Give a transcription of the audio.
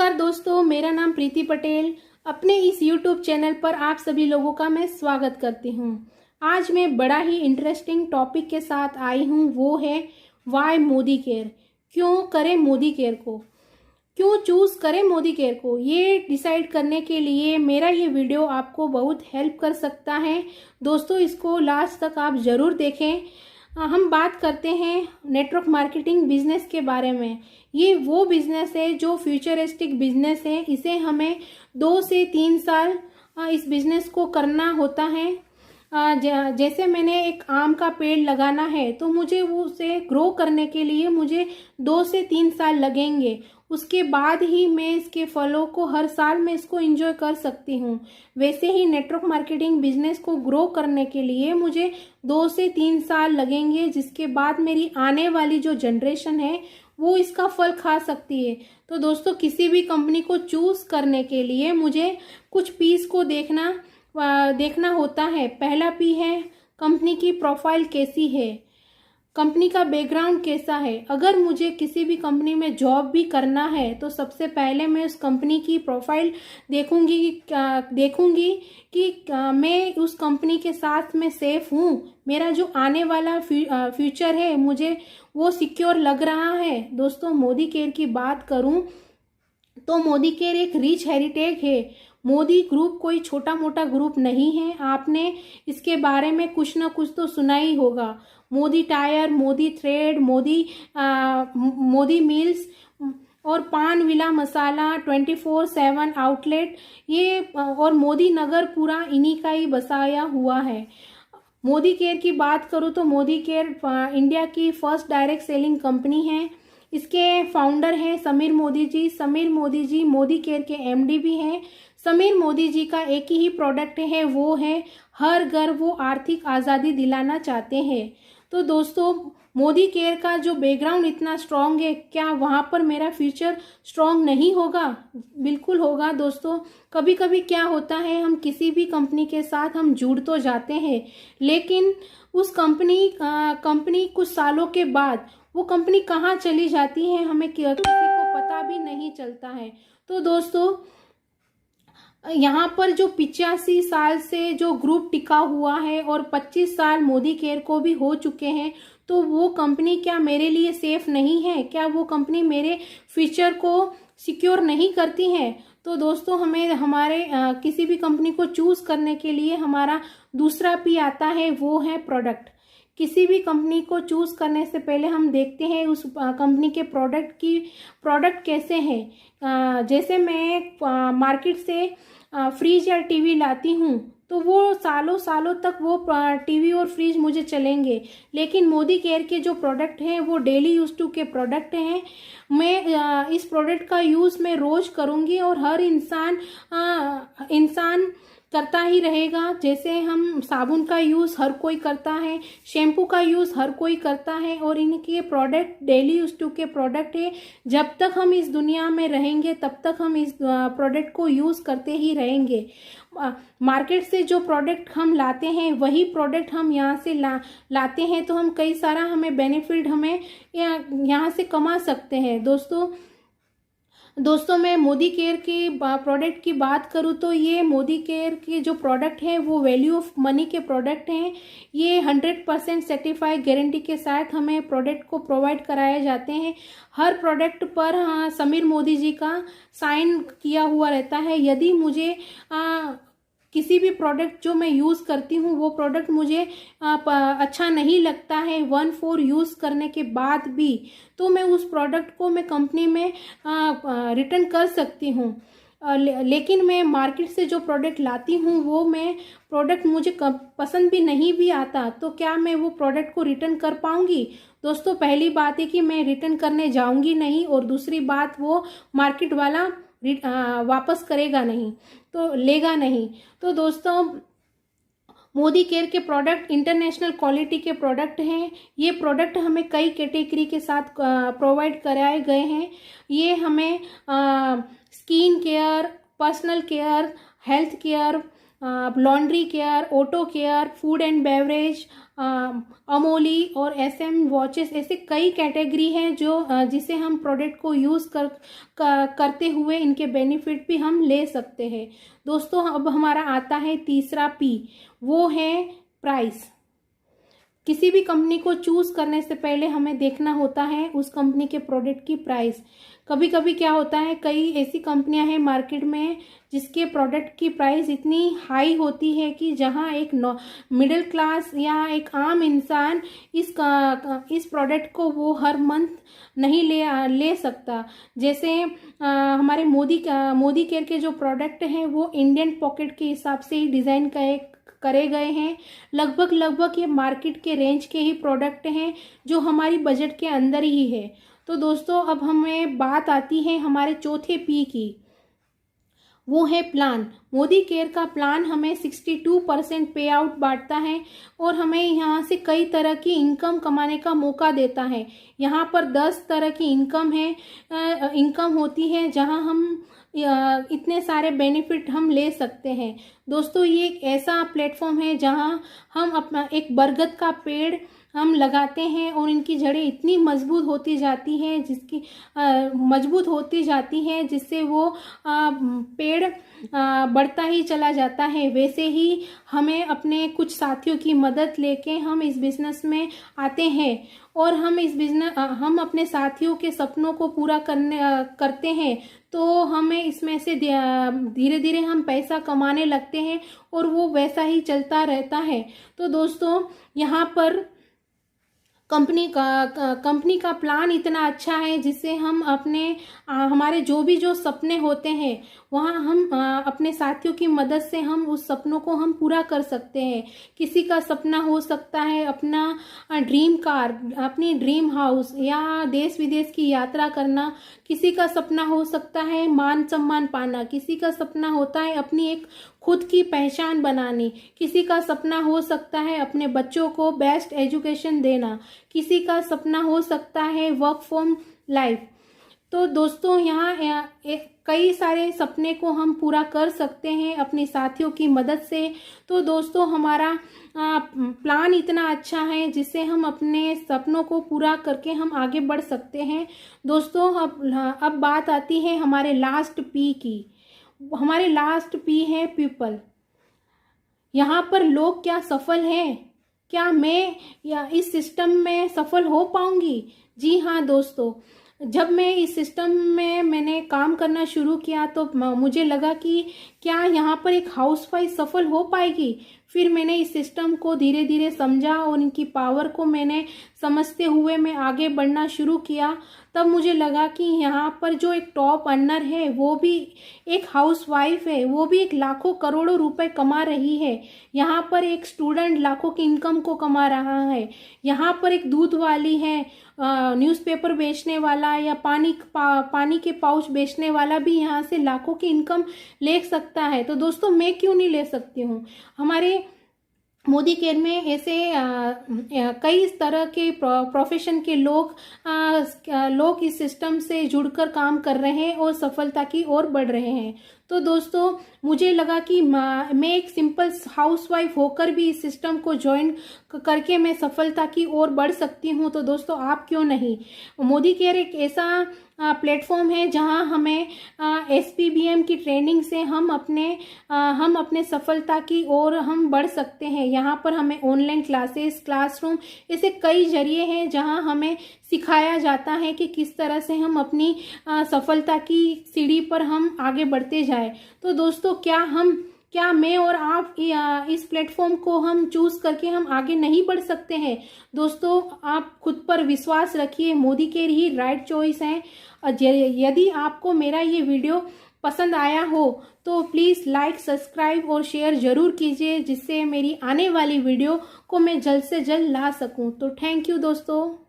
नमस्कार दोस्तों, मेरा नाम प्रीति पटेल। अपने इस YouTube चैनल पर आप सभी लोगों का मैं स्वागत करती हूँ। आज मैं बड़ा ही इंटरेस्टिंग टॉपिक के साथ आई हूँ, वो है वाई मोदी केयर। क्यों करें मोदी केयर को, क्यों चूज़ करें मोदी केयर को, ये डिसाइड करने के लिए मेरा ये वीडियो आपको बहुत हेल्प कर सकता है। दोस्तों, इसको लास्ट तक आप ज़रूर देखें। हम बात करते हैं नेटवर्क मार्केटिंग बिजनेस के बारे में। ये वो बिजनेस है जो फ्यूचरिस्टिक बिजनेस है। इसे हमें 2 से 3 साल इस बिजनेस को करना होता है। जैसे मैंने एक आम का पेड़ लगाना है तो मुझे वो उसे ग्रो करने के लिए मुझे 2 से 3 साल लगेंगे। उसके बाद ही मैं इसके फलों को हर साल मैं इसको एंजॉय कर सकती हूँ। वैसे ही नेटवर्क मार्केटिंग बिजनेस को ग्रो करने के लिए मुझे 2 से 3 साल लगेंगे, जिसके बाद मेरी आने वाली जो जनरेशन है वो इसका फल खा सकती है। तो दोस्तों, किसी भी कंपनी को चूज करने के लिए मुझे कुछ पीस को देखना होता है। पहला पी है कंपनी की प्रोफाइल कैसी है, कंपनी का बैकग्राउंड कैसा है। अगर मुझे किसी भी कंपनी में जॉब भी करना है तो सबसे पहले मैं उस कंपनी की प्रोफाइल देखूंगी कि मैं उस कंपनी के साथ में सेफ हूँ। मेरा जो आने वाला फ्यूचर है मुझे वो सिक्योर लग रहा है। दोस्तों, मोदी केयर की बात करूँ तो मोदी केयर एक रिच हेरिटेज है। मोदी ग्रुप कोई छोटा मोटा ग्रुप नहीं है। आपने इसके बारे में कुछ ना कुछ तो सुना ही होगा। Modi tyre, Modi thread, Modi mills और पान विला मसाला, 24/7 आउटलेट, ये और मोदी नगर पूरा इन्हीं का ही बसाया हुआ है। मोदी केयर की बात करूँ तो मोदी केयर इंडिया की फर्स्ट डायरेक्ट सेलिंग कंपनी है। इसके फाउंडर हैं समीर मोदी जी। समीर मोदी जी मोदी केयर के एमडी भी हैं। समीर मोदी जी का एक ही प्रोडक्ट है, वो है हर घर वो आर्थिक आज़ादी दिलाना चाहते हैं। तो दोस्तों, मोदी केयर का जो बैकग्राउंड इतना स्ट्रांग है, क्या वहाँ पर मेरा फ्यूचर स्ट्रांग नहीं होगा? बिल्कुल होगा। दोस्तों, कभी कभी क्या होता है, हम किसी भी कंपनी के साथ हम जुड़ तो जाते हैं, लेकिन उस कंपनी कुछ सालों के बाद वो कंपनी कहाँ चली जाती है हमें किसी को पता भी नहीं चलता है। तो दोस्तों, यहाँ पर जो 85 साल से जो ग्रुप टिका हुआ है और 25 साल मोदी केयर को भी हो चुके हैं, तो वो कंपनी क्या मेरे लिए सेफ नहीं है? क्या वो कंपनी मेरे फ्यूचर को सिक्योर नहीं करती है? तो दोस्तों, हमें हमारे किसी भी कंपनी को चूज करने के लिए हमारा दूसरा पी आता है, वो है प्रोडक्ट। किसी भी कंपनी को चूज करने से पहले हम देखते हैं उस कंपनी के प्रोडक्ट कैसे हैं। जैसे मैं मार्केट से फ्रिज या टीवी लाती हूँ तो वो सालों सालों तक वो टीवी और फ्रिज मुझे चलेंगे, लेकिन मोदी केयर के जो प्रोडक्ट हैं वो डेली यूज टू के प्रोडक्ट हैं। मैं इस प्रोडक्ट का यूज़ मैं रोज़ करूँगी और हर इंसान करता ही रहेगा। जैसे हम साबुन का यूज़ हर कोई करता है, शैम्पू का यूज़ हर कोई करता है, और इनके प्रोडक्ट डेली यूज टू के प्रोडक्ट है। जब तक हम इस दुनिया में रहेंगे तब तक हम इस प्रोडक्ट को यूज़ करते ही रहेंगे। मार्केट से जो प्रोडक्ट हम लाते हैं वही प्रोडक्ट हम यहाँ से लाते हैं, तो हम कई सारा हमें बेनिफिट हमें यहाँ से कमा सकते हैं। दोस्तों, मैं मोदी केयर की प्रोडक्ट की बात करूँ तो ये मोदी केयर के जो प्रोडक्ट हैं वो वैल्यू ऑफ मनी के प्रोडक्ट हैं। ये 100% सर्टिफाइड गारंटी के साथ हमें प्रोडक्ट को प्रोवाइड कराए जाते हैं। हर प्रोडक्ट पर समीर मोदी जी का साइन किया हुआ रहता है। यदि मुझे किसी भी प्रोडक्ट जो मैं यूज़ करती हूँ वो प्रोडक्ट मुझे अच्छा नहीं लगता है 1-4 यूज़ करने के बाद भी, तो मैं उस प्रोडक्ट को मैं कंपनी में रिटर्न कर सकती हूँ। लेकिन मैं मार्केट से जो प्रोडक्ट लाती हूँ वो मैं प्रोडक्ट मुझे पसंद भी नहीं भी आता, तो क्या मैं वो प्रोडक्ट को रिटर्न कर पाऊँगी? दोस्तों, पहली बात है कि मैं रिटर्न करने जाऊँगी नहीं, और दूसरी बात वो मार्केट वाला वापस करेगा नहीं, तो लेगा नहीं। तो दोस्तों, मोदी केयर के प्रोडक्ट इंटरनेशनल क्वालिटी के प्रोडक्ट हैं। ये प्रोडक्ट हमें कई कैटेगरी के साथ प्रोवाइड कराए गए हैं। ये हमें skin care, personal care, health care, laundry care, auto care, food and beverage, Amoli और SM वॉचेस, ऐसे कई कैटेगरी हैं जो जिसे हम प्रोडक्ट को यूज़ करते हुए इनके बेनिफिट भी हम ले सकते हैं। दोस्तों अब हमारा आता है तीसरा P, वो है प्राइस। किसी भी कंपनी को चूज करने से पहले हमें देखना होता है उस कंपनी के प्रोडक्ट की प्राइस। कभी कभी क्या होता है, कई ऐसी कंपनियां हैं मार्केट में जिसके प्रोडक्ट की प्राइस इतनी हाई होती है कि जहां एक मिडिल क्लास या एक आम इंसान इस प्रोडक्ट को वो हर मंथ नहीं ले सकता। जैसे हमारे मोदी केयर के जो प्रोडक्ट हैं वो इंडियन पॉकेट के हिसाब से ही डिज़ाइन करे गए हैं। लगभग ये मार्केट के रेंज के ही प्रोडक्ट हैं जो हमारी बजट के अंदर ही है। तो दोस्तों अब हमें बात आती है हमारे चौथे P की, वो है प्लान। मोदी केयर का प्लान हमें 62% पे आउट बांटता है और हमें यहाँ से कई तरह की इनकम कमाने का मौका देता है। यहाँ पर 10 तरह की इनकम होती है जहाँ हम इतने सारे बेनिफिट हम ले सकते हैं। दोस्तों ये एक ऐसा प्लेटफॉर्म है जहाँ हम अपना एक बरगद का पेड़ हम लगाते हैं और इनकी जड़ें इतनी मजबूत होती जाती हैं जिससे वो पेड़ बढ़ता ही चला जाता है। वैसे ही हमें अपने कुछ साथियों की मदद लेके हम इस बिजनेस में आते हैं और हम अपने साथियों के सपनों को पूरा करते हैं, तो हमें इसमें से धीरे धीरे हम पैसा कमाने लगते हैं और वो वैसा ही चलता रहता है। तो दोस्तों यहाँ पर कंपनी का प्लान इतना अच्छा है जिससे हम हमारे जो सपने होते हैं वहाँ हम अपने साथियों की मदद से हम उस सपनों को हम पूरा कर सकते हैं। किसी का सपना हो सकता है अपना ड्रीम कार, अपनी ड्रीम हाउस या देश विदेश की यात्रा करना। किसी का सपना हो सकता है मान सम्मान पाना। किसी का सपना होता है अपनी एक खुद की पहचान बनानी। किसी का सपना हो सकता है अपने बच्चों को बेस्ट एजुकेशन देना। किसी का सपना हो सकता है वर्क फ्रॉम लाइफ। तो दोस्तों यहाँ कई सारे सपने को हम पूरा कर सकते हैं अपने साथियों की मदद से। तो दोस्तों हमारा प्लान इतना अच्छा है जिससे हम अपने सपनों को पूरा करके हम आगे बढ़ सकते हैं। दोस्तों अब बात आती है हमारे लास्ट P की। हमारे लास्ट P है पीपल। यहाँ पर लोग क्या सफल हैं? क्या मैं या इस सिस्टम में सफल हो पाऊंगी? जी हाँ दोस्तों, जब मैं इस सिस्टम में मैंने काम करना शुरू किया तो मुझे लगा कि क्या यहाँ पर एक हाउसवाइफ सफल हो पाएगी। फिर मैंने इस सिस्टम को धीरे धीरे समझा और इनकी पावर को मैंने समझते हुए मैं आगे बढ़ना शुरू किया। तब मुझे लगा कि यहाँ पर जो एक टॉप अर्नर है वो भी एक हाउसवाइफ है, वो भी एक लाखों करोड़ों रुपए कमा रही है। यहाँ पर एक स्टूडेंट लाखों की इनकम को कमा रहा है। यहाँ पर एक दूध वाली है, न्यूज़पेपर बेचने वाला या पानी के पाउच बेचने वाला भी यहाँ से लाखों की इनकम ले सकता है। तो दोस्तों मैं क्यों नहीं ले सकती हूँ? हमारे मोदी केयर में ऐसे कई तरह के प्रोफेशन के लोग इस सिस्टम से जुड़कर काम कर रहे हैं और सफलता की ओर बढ़ रहे हैं। तो दोस्तों मुझे लगा कि मैं एक सिंपल हाउसवाइफ होकर भी इस सिस्टम को ज्वाइन करके मैं सफलता की ओर बढ़ सकती हूँ। तो दोस्तों आप क्यों नहीं? मोदी केयर एक ऐसा प्लेटफॉर्म है जहां हमें SPBM की ट्रेनिंग से हम अपने सफलता की ओर हम बढ़ सकते हैं। यहाँ पर हमें ऑनलाइन क्लासेस, क्लासरूम, ऐसे कई जरिए हैं जहां हमें सिखाया जाता है कि किस तरह से हम अपनी सफलता की सीढ़ी पर हम आगे बढ़ते जाए। तो दोस्तों क्या मैं और आप इस प्लेटफॉर्म को हम चूज करके हम आगे नहीं बढ़ सकते हैं? दोस्तों आप खुद पर विश्वास रखिए, मोदी केयर ही राइट चॉइस है। यदि आपको मेरा ये वीडियो पसंद आया हो तो प्लीज़ लाइक, सब्सक्राइब और शेयर जरूर कीजिए जिससे मेरी आने वाली वीडियो को मैं जल्द से जल्द ला सकूं। तो थैंक यू दोस्तों।